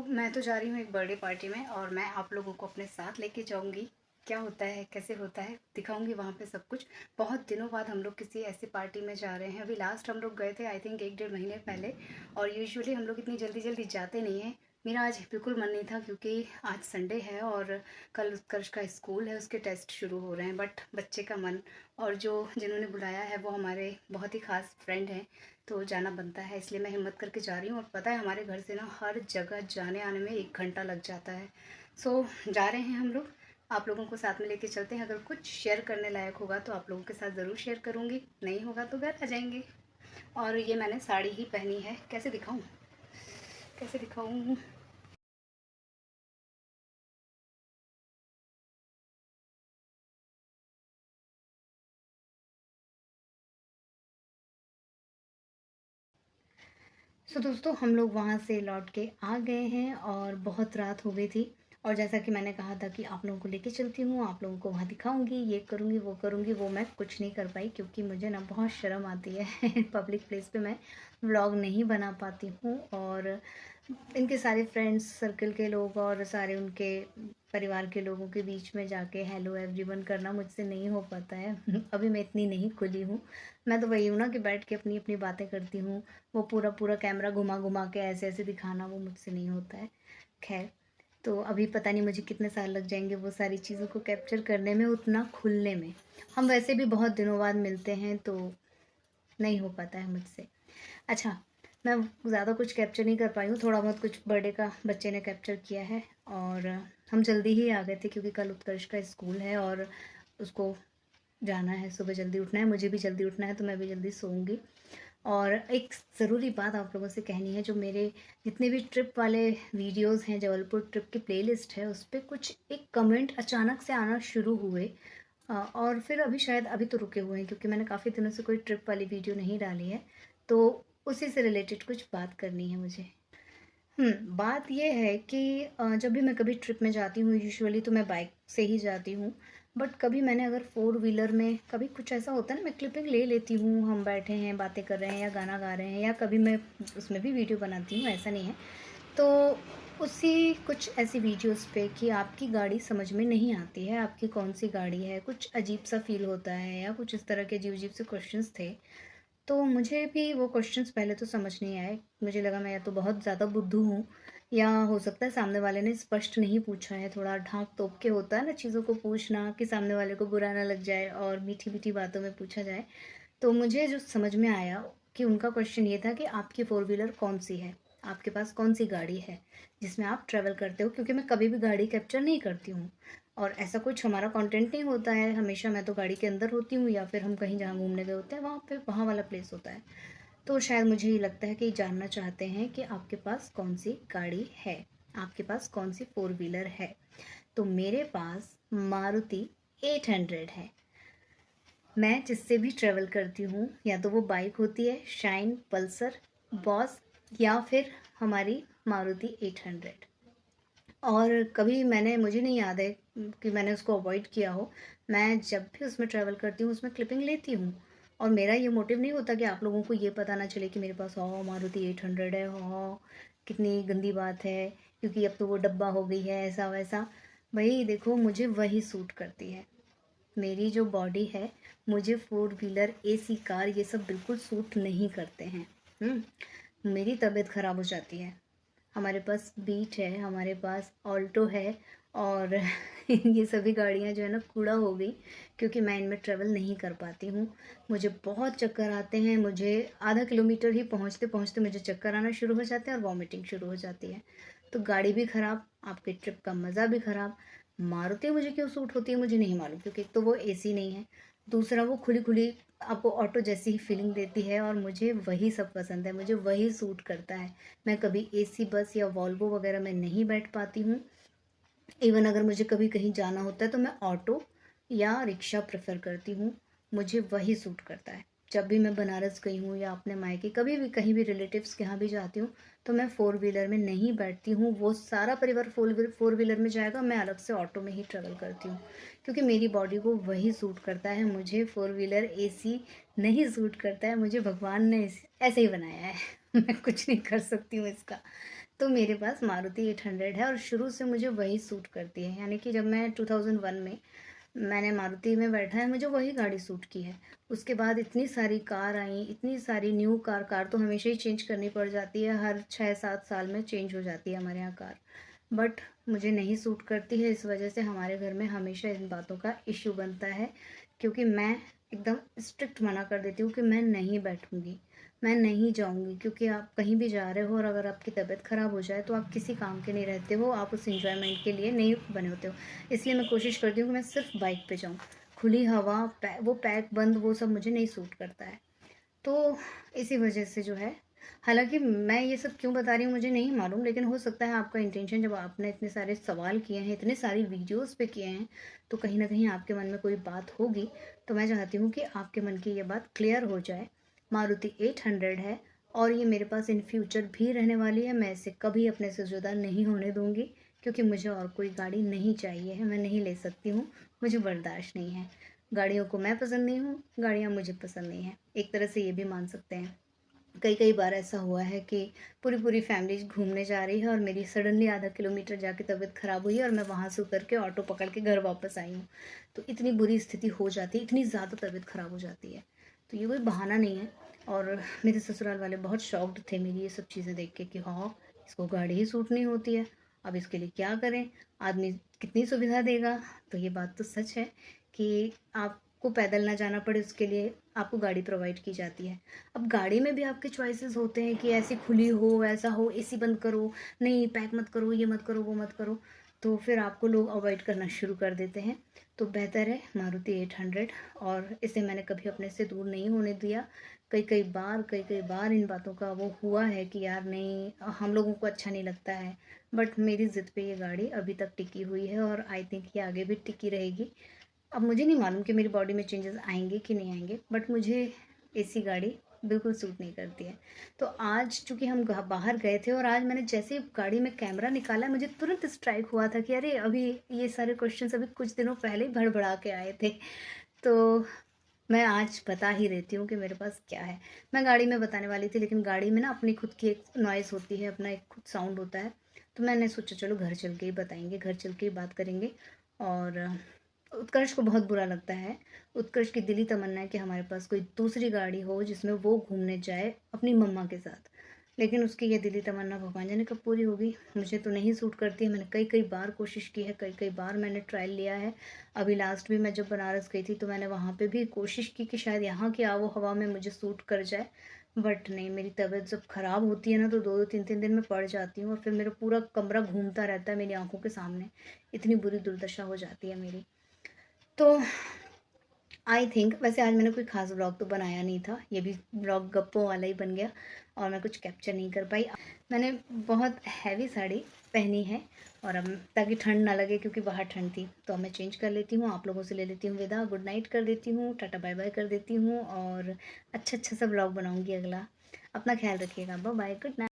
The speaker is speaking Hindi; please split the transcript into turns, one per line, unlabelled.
मैं तो जा रही हूँ एक बर्थडे पार्टी में और मैं आप लोगों को अपने साथ लेके जाऊँगी। क्या होता है, कैसे होता है, दिखाऊँगी वहाँ पे सब कुछ। बहुत दिनों बाद हम लोग किसी ऐसी पार्टी में जा रहे हैं। अभी लास्ट हम लोग गए थे आई थिंक 1 डेढ़ महीने पहले। और यूजुअली हम लोग इतनी जल्दी जाते नहीं हैं। मेरा आज बिल्कुल मन नहीं था क्योंकि आज संडे है और कल उत्कर्ष का स्कूल है, उसके टेस्ट शुरू हो रहे हैं। बट बच्चे का मन और जो जिन्होंने बुलाया है वो हमारे बहुत ही ख़ास फ्रेंड हैं, तो जाना बनता है, इसलिए मैं हिम्मत करके जा रही हूँ। और पता है हमारे घर से ना हर जगह जाने आने में 1 घंटा लग जाता है। सो जा रहे हैं हम लोग, आप लोगों को साथ में लेके चलते हैं। अगर कुछ शेयर करने लायक होगा तो आप लोगों के साथ ज़रूर शेयर करूँगी, नहीं होगा तो घर आ जाएंगे। और ये मैंने साड़ी ही पहनी है, कैसे दिखाऊँ, कैसे दिखाऊँ। सो दोस्तों हम लोग वहाँ से लौट के आ गए हैं और बहुत रात हो गई थी। और जैसा कि मैंने कहा था कि आप लोगों को लेके चलती हूँ, आप लोगों को वहाँ दिखाऊंगी, ये करूँगी, वो मैं कुछ नहीं कर पाई क्योंकि मुझे ना बहुत शर्म आती है पब्लिक प्लेस पे मैं व्लॉग नहीं बना पाती हूँ। और इनके सारे फ्रेंड्स सर्कल के लोग और सारे उनके परिवार के लोगों के बीच में जाके हेलो एवरीवन करना मुझसे नहीं हो पाता है अभी मैं इतनी नहीं खुली हूँ। मैं तो वही हूँ ना कि बैठ के अपनी अपनी बातें करती हूँ। वो पूरा पूरा कैमरा घुमा घुमा के ऐसे ऐसे दिखाना वो मुझसे नहीं होता है। खैर, तो अभी पता नहीं मुझे कितने साल लग जाएंगे वो सारी चीज़ों को कैप्चर करने में, उतना खुलने में। हम वैसे भी बहुत दिनों बाद मिलते हैं तो नहीं हो पाता है मुझसे। अच्छा, मैं ज़्यादा कुछ कैप्चर नहीं कर पाई हूँ, थोड़ा बहुत कुछ बर्थडे का बच्चे ने कैप्चर किया है। और हम जल्दी ही आ गए थे क्योंकि कल उत्कर्ष का स्कूल है और उसको जाना है, सुबह जल्दी उठना है, मुझे भी जल्दी उठना है, तो मैं भी जल्दी सोऊंगी। और एक ज़रूरी बात आप लोगों से कहनी है, जो मेरे जितने भी ट्रिप वाले वीडियोस हैं, जबलपुर ट्रिप की प्लेलिस्ट है, उस पर कुछ एक कमेंट अचानक से आना शुरू हुए। और फिर अभी शायद अभी तो रुके हुए हैं क्योंकि मैंने काफ़ी दिनों से कोई ट्रिप वाली वीडियो नहीं डाली है, तो उसी से रिलेटेड कुछ बात करनी है मुझे। बात ये है कि जब भी मैं कभी ट्रिप में जाती हूँ यूजुअली तो मैं बाइक से ही जाती हूँ। बट कभी मैंने अगर फोर व्हीलर में कभी कुछ ऐसा होता है ना, मैं क्लिपिंग ले लेती हूँ, हम बैठे हैं बातें कर रहे हैं या गाना गा रहे हैं या कभी मैं उसमें भी वीडियो बनाती हूँ, ऐसा नहीं है। तो उसी कुछ ऐसी वीडियोस पे कि आपकी गाड़ी समझ में नहीं आती है, आपकी कौन सी गाड़ी है, कुछ अजीब सा फील होता है या कुछ इस तरह के अजीब अजीब से क्वेश्चंस थे। तो मुझे भी वो क्वेश्चंस पहले तो समझ नहीं आए। मुझे लगा मैं या तो बहुत ज़्यादा बुद्धू हूँ या हो सकता है सामने वाले ने स्पष्ट नहीं पूछा है, थोड़ा ढाँक तोप के होता है ना चीज़ों को पूछना कि सामने वाले को बुरा ना लग जाए और मीठी मीठी बातों में पूछा जाए। तो मुझे जो समझ में आया कि उनका क्वेश्चन ये था कि आपकी फोर व्हीलर कौन सी है, आपके पास कौन सी गाड़ी है जिसमें आप ट्रैवल करते हो, क्योंकि मैं कभी भी गाड़ी कैप्चर नहीं करती हूँ और ऐसा कुछ हमारा कंटेंट नहीं होता है। हमेशा मैं तो गाड़ी के अंदर होती हूँ या फिर हम कहीं जहाँ घूमने गए होते हैं वहाँ पे वहाँ वाला प्लेस होता है। तो शायद मुझे ये लगता है कि जानना चाहते हैं कि आपके पास कौन सी गाड़ी है, आपके पास कौन सी फोर व्हीलर है। तो मेरे पास मारुति 800 है। मैं जिससे भी ट्रेवल करती हूँ या तो वो बाइक होती है शाइन, पल्सर, बॉस या फिर हमारी मारुति 800। और कभी मुझे नहीं याद है कि मैंने उसको अवॉइड किया हो। मैं जब भी उसमें ट्रैवल करती हूँ उसमें क्लिपिंग लेती हूँ। और मेरा ये मोटिव नहीं होता कि आप लोगों को ये पता ना चले कि मेरे पास मारुति 800 है, कितनी गंदी बात है क्योंकि अब तो वो डब्बा हो गई है, ऐसा वैसा। भाई देखो, मुझे वही सूट करती है, मेरी जो बॉडी है। मुझे फोर व्हीलर, एसी कार, ये सब बिल्कुल सूट नहीं करते हैं। मेरी तबीयत ख़राब हो जाती है। हमारे पास बीट है, हमारे पास ऑल्टो है और ये सभी गाड़ियाँ जो है ना कूड़ा हो गई क्योंकि मैं इनमें ट्रेवल नहीं कर पाती हूँ। मुझे बहुत चक्कर आते हैं, मुझे आधा किलोमीटर ही पहुँचते पहुँचते मुझे चक्कर आना शुरू हो जाते हैं और वॉमिटिंग शुरू हो जाती है। तो गाड़ी भी ख़राब, आपके ट्रिप का मज़ा भी ख़राब। मारुति मुझे क्यों सूट होती है मुझे नहीं मालूम, क्योंकि एक तो वो एसी नहीं है, दूसरा वो खुली खुली आपको ऑटो जैसी ही फीलिंग देती है और मुझे वही सब पसंद है, मुझे वही सूट करता है। मैं कभी एसी बस या वॉल्वो वगैरह में नहीं बैठ पाती हूँ। इवन अगर मुझे कभी कहीं जाना होता है तो मैं ऑटो या रिक्शा प्रेफर करती हूँ, मुझे वही सूट करता है। जब भी मैं बनारस गई हूँ या अपने मायके कभी भी कहीं भी रिलेटिव्स के यहाँ भी जाती हूँ तो मैं फोर व्हीलर में नहीं बैठती हूँ। वो सारा परिवार फोर व्हीलर में जाएगा, मैं अलग से ऑटो में ही ट्रेवल करती हूँ क्योंकि मेरी बॉडी को वही सूट करता है। मुझे फोर व्हीलर एसी नहीं सूट करता है, मुझे भगवान ने ऐसे ही बनाया है मैं कुछ नहीं कर सकती हूँ इसका। तो मेरे पास मारुति 800 है और शुरू से मुझे वही सूट करती है। यानी कि जब मैं 2001 में मैंने मारुति में बैठा है, मुझे वही गाड़ी सूट की है। उसके बाद इतनी सारी कार आई, इतनी सारी न्यू कार तो हमेशा ही चेंज करनी पड़ जाती है, हर 6-7 साल में चेंज हो जाती है हमारे यहाँ कार। बट मुझे नहीं सूट करती है, इस वजह से हमारे घर में हमेशा इन बातों का इश्यू बनता है, क्योंकि मैं एकदम स्ट्रिक्ट मना कर देती हूँ कि मैं नहीं बैठूँगी, मैं नहीं जाऊँगी। क्योंकि आप कहीं भी जा रहे हो और अगर आपकी तबीयत ख़राब हो जाए तो आप किसी काम के नहीं रहते हो, आप उस एंजॉयमेंट के लिए नहीं बने होते हो। इसलिए मैं कोशिश करती हूँ कि मैं सिर्फ बाइक पे जाऊँ। खुली हवा, वो पैक बंद, वो सब मुझे नहीं सूट करता है। तो इसी वजह से जो है, हालाँकि मैं ये सब क्यों बता रही हूँ मुझे नहीं मालूम, लेकिन हो सकता है आपका इंटेंशन, जब आपने इतने सारे सवाल किए हैं, इतने सारी वीडियोज़ पे किए हैं, तो कहीं न कहीं आपके मन में कोई बात होगी। तो मैं चाहती हूँ कि आपके मन की ये बात क्लियर हो जाए। मारुति 800 है और ये मेरे पास इन फ्यूचर भी रहने वाली है। मैं इसे कभी अपने से जुदा नहीं होने दूँगी, क्योंकि मुझे और कोई गाड़ी नहीं चाहिए है, मैं नहीं ले सकती हूँ, मुझे बर्दाश्त नहीं है। गाड़ियों को मैं पसंद नहीं हूँ, गाड़ियाँ मुझे पसंद नहीं हैं। एक तरह से ये भी मान सकते हैं। कई बार ऐसा हुआ है कि पूरी फैमिली घूमने जा रही है और मेरी सडनली आधा किलोमीटर जाके तबीयत ख़राब हुई है और मैं वहाँ से उतर के ऑटो पकड़ के घर वापस आई हूँ। तो इतनी बुरी स्थिति हो जाती है, इतनी ज़्यादा तबीयत ख़राब हो जाती है। तो ये कोई बहाना नहीं है। और मेरे ससुराल वाले बहुत शॉक्ड थे मेरी ये सब चीज़ें देख के कि हाँ, इसको गाड़ी ही सूट नहीं होती है, अब इसके लिए क्या करें, आदमी कितनी सुविधा देगा। तो ये बात तो सच है कि आपको पैदल ना जाना पड़े, उसके लिए आपको गाड़ी प्रोवाइड की जाती है। अब गाड़ी में भी आपके चॉइसेस होते हैं कि ऐसी खुली हो, ऐसा हो, एसी बंद करो, नहीं पैक मत करो, ये मत करो, वो मत करो। तो फिर आपको लोग अवॉइड करना शुरू कर देते हैं। तो बेहतर है मारुति 800, और इसे मैंने कभी अपने से दूर नहीं होने दिया। कई बार इन बातों का वो हुआ है कि यार नहीं, हम लोगों को अच्छा नहीं लगता है, बट मेरी ज़िद पे ये गाड़ी अभी तक टिकी हुई है और आई थिंक ये आगे भी टिकी रहेगी। अब मुझे नहीं मालूम कि मेरी बॉडी में चेंजेस आएंगे कि नहीं आएंगे, बट मुझे एसी गाड़ी बिल्कुल सूट नहीं करती है। तो आज चूंकि हम बाहर गए थे और आज मैंने जैसे ही गाड़ी में कैमरा निकाला, मुझे तुरंत स्ट्राइक हुआ था कि अरे अभी ये सारे क्वेश्चंस अभी कुछ दिनों पहले ही भड़बड़ा के आए थे। तो मैं आज बता ही रहती हूँ कि मेरे पास क्या है। मैं गाड़ी में बताने वाली थी, लेकिन गाड़ी में ना अपनी खुद की एक नॉइज़ होती है, अपना एक खुद साउंड होता है। तो मैंने सोचा चलो घर चल के ही बताएंगे, घर चल के ही बात करेंगे। और उत्कर्ष को बहुत बुरा लगता है। उत्कर्ष की दिली तमन्ना है कि हमारे पास कोई दूसरी गाड़ी हो जिसमें वो घूमने जाए अपनी मम्मा के साथ। लेकिन उसकी ये दिली तमन्ना भगवान जाने कब पूरी होगी। मुझे तो नहीं सूट करती है। मैंने कई बार कोशिश की है, कई बार मैंने ट्रायल लिया है। अभी लास्ट भी मैं जब बनारस गई थी तो मैंने वहाँ पे भी कोशिश की कि शायद यहाँ की आबो हवा में मुझे सूट कर जाए। बट नहीं, मेरी तबीयत जब ख़राब होती है ना तो 2-2 3-3 दिन में पड़ जाती हूँ और फिर मेरा पूरा कमरा घूमता रहता है मेरी आंखों के सामने। इतनी बुरी दुर्दशा हो जाती है मेरी। तो आई थिंक, वैसे आज मैंने कोई ख़ास व्लॉग तो बनाया नहीं था, ये भी व्लॉग गप्पों वाला ही बन गया और मैं कुछ कैप्चर नहीं कर पाई। मैंने बहुत हैवी साड़ी पहनी है और अब ताकि ठंड ना लगे, क्योंकि बाहर ठंड थी। तो अब मैं चेंज कर लेती हूँ, आप लोगों से ले लेती हूँ विदा, गुड नाइट कर देती हूँ, टाटा बाय बाय कर देती हूँ और अच्छा सा व्लॉग बनाऊँगी अगला। अपना ख्याल रखिएगा, बाय बाय, गुड नाइट।